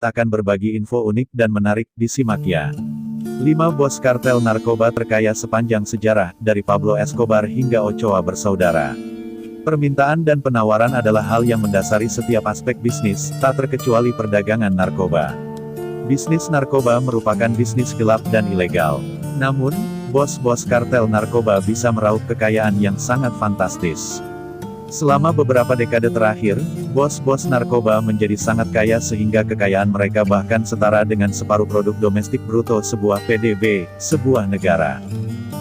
akan berbagi info unik dan menarik, disimak ya. 5 bos kartel narkoba terkaya sepanjang sejarah, dari Pablo Escobar hingga Ochoa bersaudara. Permintaan dan penawaran adalah hal yang mendasari setiap aspek bisnis, tak terkecuali perdagangan narkoba. Bisnis narkoba merupakan bisnis gelap dan ilegal. Namun, bos-bos kartel narkoba bisa meraup kekayaan yang sangat fantastis. Selama beberapa dekade terakhir, bos-bos narkoba menjadi sangat kaya sehingga kekayaan mereka bahkan setara dengan separuh produk domestik bruto sebuah PDB, sebuah negara.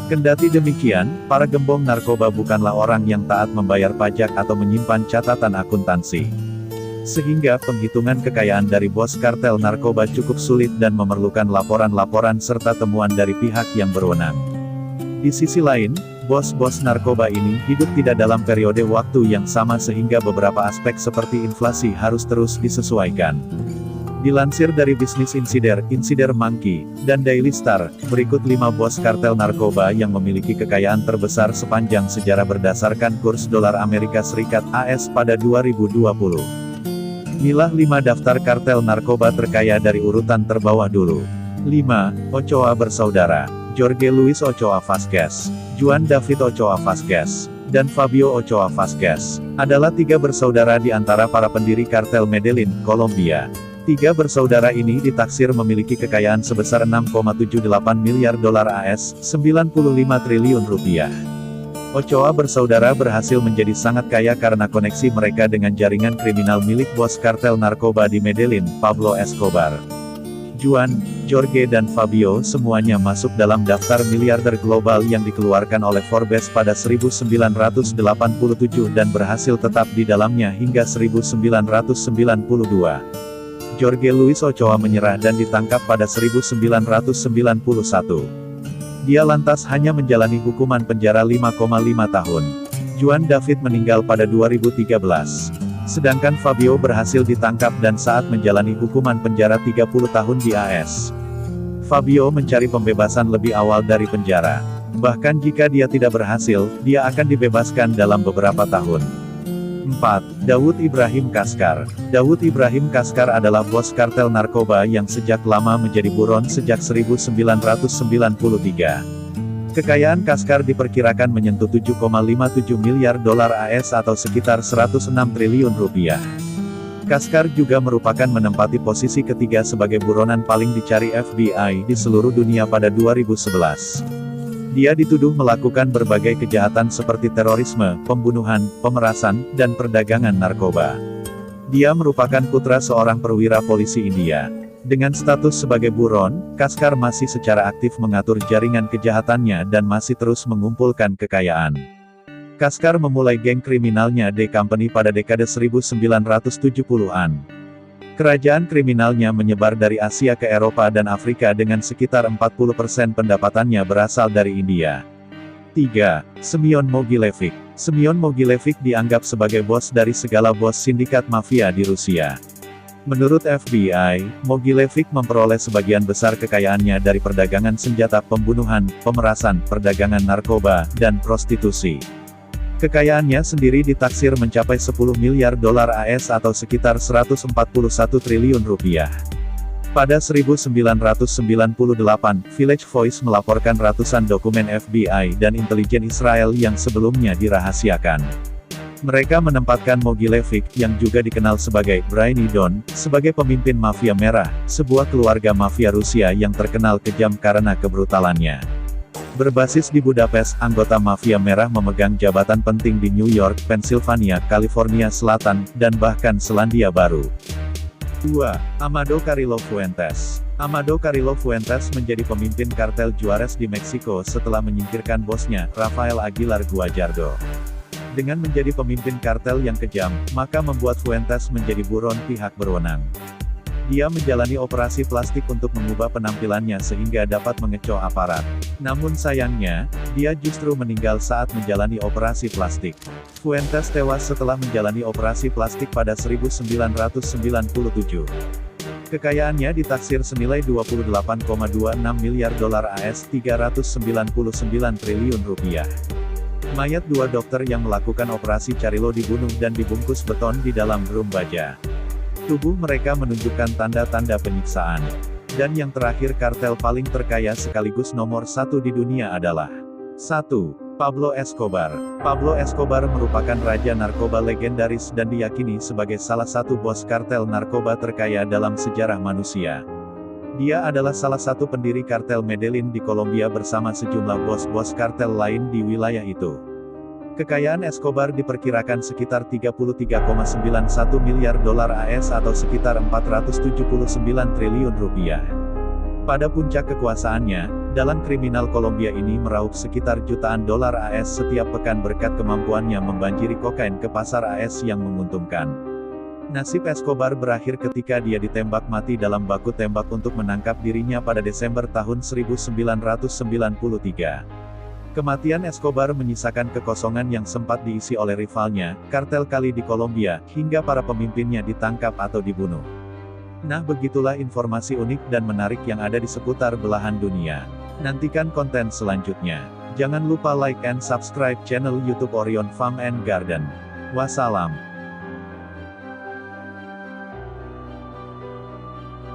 Kendati demikian, para gembong narkoba bukanlah orang yang taat membayar pajak atau menyimpan catatan akuntansi. Sehingga penghitungan kekayaan dari bos kartel narkoba cukup sulit dan memerlukan laporan-laporan serta temuan dari pihak yang berwenang. Di sisi lain, bos-bos narkoba ini hidup tidak dalam periode waktu yang sama sehingga beberapa aspek seperti inflasi harus terus disesuaikan. Dilansir dari Business Insider Monkey, dan Daily Star, berikut 5 bos kartel narkoba yang memiliki kekayaan terbesar sepanjang sejarah berdasarkan kurs dolar Amerika Serikat (AS) pada 2020. Inilah 5 daftar kartel narkoba terkaya dari urutan terbawah dulu. 5. Ochoa bersaudara. Jorge Luis Ochoa Vázquez, Juan David Ochoa Vázquez, dan Fabio Ochoa Vázquez, adalah 3 bersaudara di antara para pendiri kartel Medellin, Kolombia. 3 bersaudara ini ditaksir memiliki kekayaan sebesar 6,78 miliar dolar AS, 95 triliun rupiah. Ochoa bersaudara berhasil menjadi sangat kaya karena koneksi mereka dengan jaringan kriminal milik bos kartel narkoba di Medellin, Pablo Escobar. Juan, Jorge dan Fabio semuanya masuk dalam daftar miliarder global yang dikeluarkan oleh Forbes pada 1987 dan berhasil tetap di dalamnya hingga 1992. Jorge Luis Ochoa menyerah dan ditangkap pada 1991. Dia lantas hanya menjalani hukuman penjara 5,5 tahun. Juan David meninggal pada 2013. Sedangkan Fabio berhasil ditangkap dan saat menjalani hukuman penjara 30 tahun di AS. Fabio mencari pembebasan lebih awal dari penjara. Bahkan jika dia tidak berhasil, dia akan dibebaskan dalam beberapa tahun. 4. Daud Ibrahim Kaskar. Daud Ibrahim Kaskar adalah bos kartel narkoba yang sejak lama menjadi buron sejak 1993. Kekayaan Kaskar diperkirakan menyentuh 7,57 miliar dolar AS atau sekitar 106 triliun rupiah. Kaskar juga merupakan menempati posisi ketiga sebagai buronan paling dicari FBI di seluruh dunia pada 2011. Dia dituduh melakukan berbagai kejahatan seperti terorisme, pembunuhan, pemerasan, dan perdagangan narkoba. Dia merupakan putra seorang perwira polisi India. Dengan status sebagai buron, Kaskar masih secara aktif mengatur jaringan kejahatannya dan masih terus mengumpulkan kekayaan. Kaskar memulai geng kriminalnya The Company pada dekade 1970-an. Kerajaan kriminalnya menyebar dari Asia ke Eropa dan Afrika dengan sekitar 40% pendapatannya berasal dari India. 3. Semyon Mogilevic. Semyon Mogilevic dianggap sebagai bos dari segala bos sindikat mafia di Rusia. Menurut FBI, Mogilevic memperoleh sebagian besar kekayaannya dari perdagangan senjata, pembunuhan, pemerasan, perdagangan narkoba, dan prostitusi. Kekayaannya sendiri ditaksir mencapai 10 miliar dolar AS atau sekitar 141 triliun rupiah. Pada 1998, Village Voice melaporkan ratusan dokumen FBI dan intelijen Israel yang sebelumnya dirahasiakan. Mereka menempatkan Mogilevic, yang juga dikenal sebagai Brainy Don, sebagai pemimpin mafia merah, sebuah keluarga mafia Rusia yang terkenal kejam karena kebrutalannya. Berbasis di Budapest, anggota mafia merah memegang jabatan penting di New York, Pennsylvania, California Selatan, dan bahkan Selandia Baru. 2. Amado Carrillo Fuentes. Amado Carrillo Fuentes menjadi pemimpin kartel Juarez di Meksiko setelah menyingkirkan bosnya, Rafael Aguilar Guajardo. Dengan menjadi pemimpin kartel yang kejam, maka membuat Fuentes menjadi buron pihak berwenang. Dia menjalani operasi plastik untuk mengubah penampilannya sehingga dapat mengecoh aparat. Namun sayangnya, dia justru meninggal saat menjalani operasi plastik. Fuentes tewas setelah menjalani operasi plastik pada 1997. Kekayaannya ditaksir senilai 28,26 miliar dolar AS, 399 triliun rupiah. Mayat 2 dokter yang melakukan operasi Carrillo dibunuh dan dibungkus beton di dalam drum baja. Tubuh mereka menunjukkan tanda-tanda penyiksaan. Dan yang terakhir, kartel paling terkaya sekaligus nomor 1 di dunia adalah 1. Pablo Escobar. Pablo Escobar merupakan raja narkoba legendaris dan diyakini sebagai salah satu bos kartel narkoba terkaya dalam sejarah manusia. Dia adalah salah satu pendiri kartel Medellin di Kolombia bersama sejumlah bos-bos kartel lain di wilayah itu. Kekayaan Escobar diperkirakan sekitar 33,91 miliar dolar AS atau sekitar 479 triliun rupiah. Pada puncak kekuasaannya, dalang kriminal Kolombia ini meraup sekitar jutaan dolar AS setiap pekan berkat kemampuannya membanjiri kokain ke pasar AS yang menguntungkan. Nasib Escobar berakhir ketika dia ditembak mati dalam baku tembak untuk menangkap dirinya pada Desember tahun 1993. Kematian Escobar menyisakan kekosongan yang sempat diisi oleh rivalnya, kartel Cali di Kolombia, hingga para pemimpinnya ditangkap atau dibunuh. Nah, begitulah informasi unik dan menarik yang ada di seputar belahan dunia. Nantikan konten selanjutnya. Jangan lupa like and subscribe channel YouTube Orion Farm and Garden. Wassalam.